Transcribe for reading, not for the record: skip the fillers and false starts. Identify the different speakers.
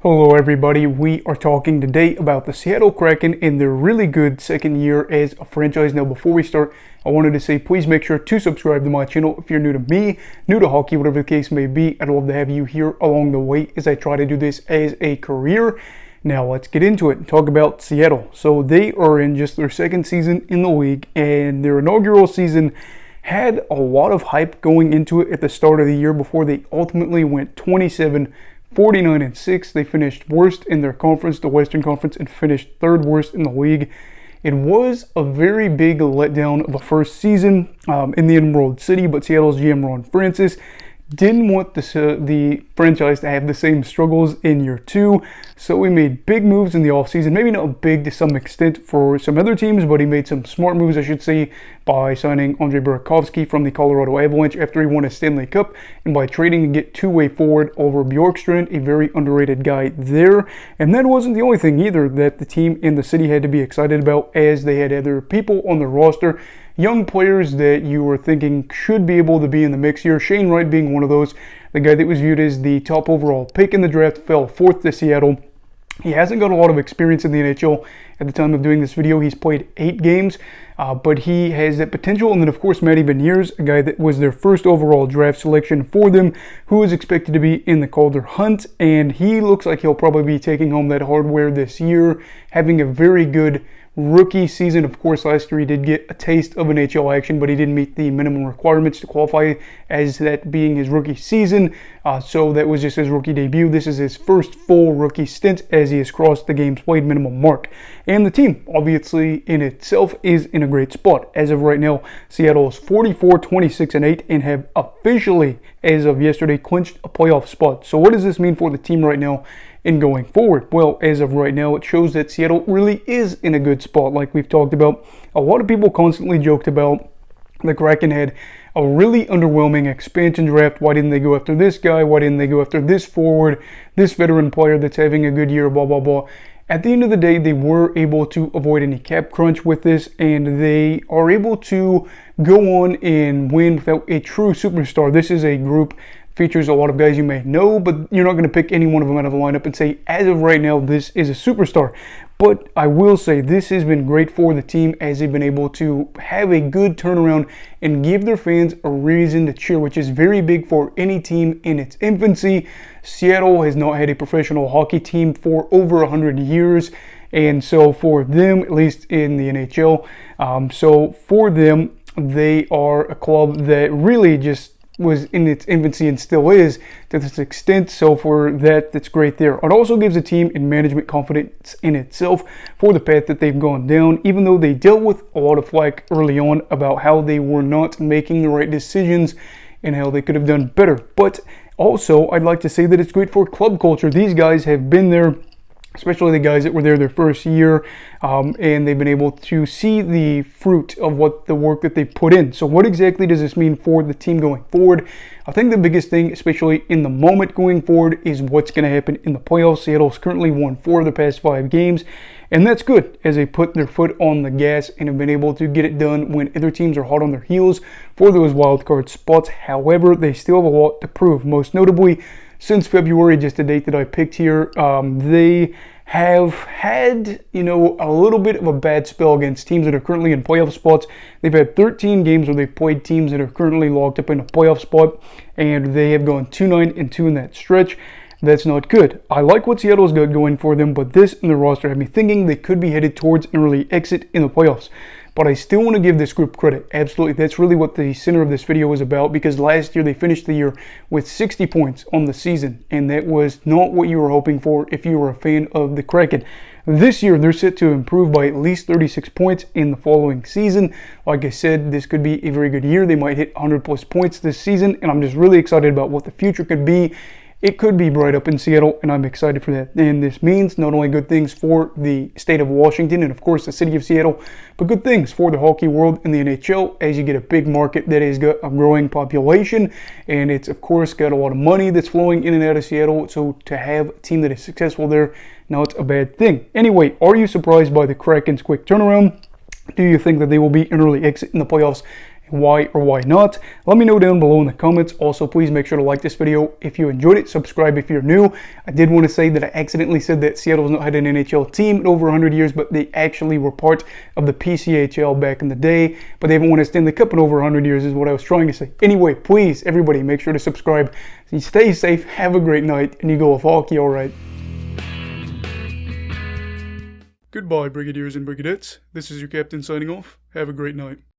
Speaker 1: Hello everybody, we are talking today about the Seattle Kraken and their really good second year as a franchise. Now before we start, I wanted to say please make sure to subscribe to my channel if you're new to me, new to hockey, whatever the case may be. I'd love to have you here along the way as I try to do this as a career. Now let's get into it and talk about Seattle. So they are in just their second season in the league, and their inaugural season had a lot of hype going into it at the start of the year before they ultimately went 49-6. They finished worst in their conference, the Western Conference, and finished third worst in the league. It was a very big letdown of a first season in the Emerald City, but Seattle's GM Ron Francis didn't want the franchise to have the same struggles in year two, so he made big moves in the offseason. Maybe not big to some extent for some other teams, but he made some smart moves, I should say, by signing Andrei Burakovsky from the Colorado Avalanche after he won a Stanley Cup, and by trading to get two-way forward Oliver Bjorkstrand, a very underrated guy there. And that wasn't the only thing either that the team in the city had to be excited about, as they had other people on the roster, young players that you were thinking should be able to be in the mix here. Shane Wright being one of those. The guy that was viewed as the top overall pick in the draft fell fourth to Seattle. He hasn't got a lot of experience in the NHL at the time of doing this video. He's played 8 games, but he has that potential. And then, of course, Matty Beniers, a guy that was their first overall draft selection for them, who is expected to be in the Calder hunt. And he looks like he'll probably be taking home that hardware this year, having a very good rookie season. Of course, last year he did get a taste of NHL action, but he didn't meet the minimum requirements to qualify as that being his rookie season. So that was just his rookie debut. This is his first full rookie stint as he has crossed the games played minimum mark. And the team, obviously, in itself is in a great spot. As of right now, Seattle is 44-26-8 and have officially, as of yesterday, clinched a playoff spot. So what does this mean for the team right now in going forward? Well, as of right now, it shows that Seattle really is in a good spot, like we've talked about. A lot of people constantly joked about the Kraken had a really underwhelming expansion draft. Why didn't they go after this guy? Why didn't they go after this forward, this veteran player that's having a good year, blah, blah, blah. At the end of the day, they were able to avoid any cap crunch with this, and they are able to go on and win without a true superstar. This is a group features a lot of guys you may know, but you're not going to pick any one of them out of the lineup and say, as of right now, this is a superstar. But I will say this has been great for the team, as they've been able to have a good turnaround and give their fans a reason to cheer, which is very big for any team in its infancy. Seattle has not had a professional hockey team for over 100 years. And so for them, at least in the NHL, so for them, they are a club that really just was in its infancy and still is to this extent. So for that, that's great there. It also gives the team and management confidence in itself for the path that they've gone down, even though they dealt with a lot of flack early on about how they were not making the right decisions and how they could have done better. But also, I'd like to say that it's great for club culture. These guys have been there, especially the guys that were there their first year, and they've been able to see the fruit of what the work that they've put in. So what exactly does this mean for the team going forward? I think the biggest thing, especially in the moment going forward, is what's going to happen in the playoffs. Seattle's currently won 4 of the past 5 games, and that's good, as they put their foot on the gas and have been able to get it done when other teams are hot on their heels for those wild card spots. However, they still have a lot to prove, most notably since February, just the date that I picked here. They have had, a little bit of a bad spell against teams that are currently in playoff spots. They've had 13 games where they've played teams that are currently locked up in a playoff spot, and they have gone 2-9-2 in that stretch. That's not good. I like what Seattle's got going for them, but this in the roster had me thinking they could be headed towards an early exit in the playoffs. But I still want to give this group credit. Absolutely, that's really what the center of this video is about, because last year they finished the year with 60 points on the season, and that was not what you were hoping for if you were a fan of the Kraken. This year, they're set to improve by at least 36 points in the following season. Like I said, this could be a very good year. They might hit 100+ points this season, and I'm just really excited about what the future could be. It could be bright up in Seattle, and I'm excited for that. And this means not only good things for the state of Washington and, of course, the city of Seattle, but good things for the hockey world in the NHL, as you get a big market that has got a growing population, and it's, of course, got a lot of money that's flowing in and out of Seattle. So to have a team that is successful there, not a bad thing. Anyway, are you surprised by the Kraken's quick turnaround? Do you think that they will be an early exit in the playoffs and why or why not. Let me know down below in the comments. Also, please make sure to like this video if you enjoyed it. Subscribe if you're new. I did want to say that I accidentally said that Seattle's not had an NHL team in over 100 years, but they actually were part of the PCHL back in the day, but they haven't won a Stanley Cup in over 100 years is what I was trying to say. Anyway, please, everybody, make sure to subscribe. So you stay safe, have a great night, and you go with hockey all right. Goodbye, Brigadiers and Brigadettes. This is your captain signing off. Have a great night.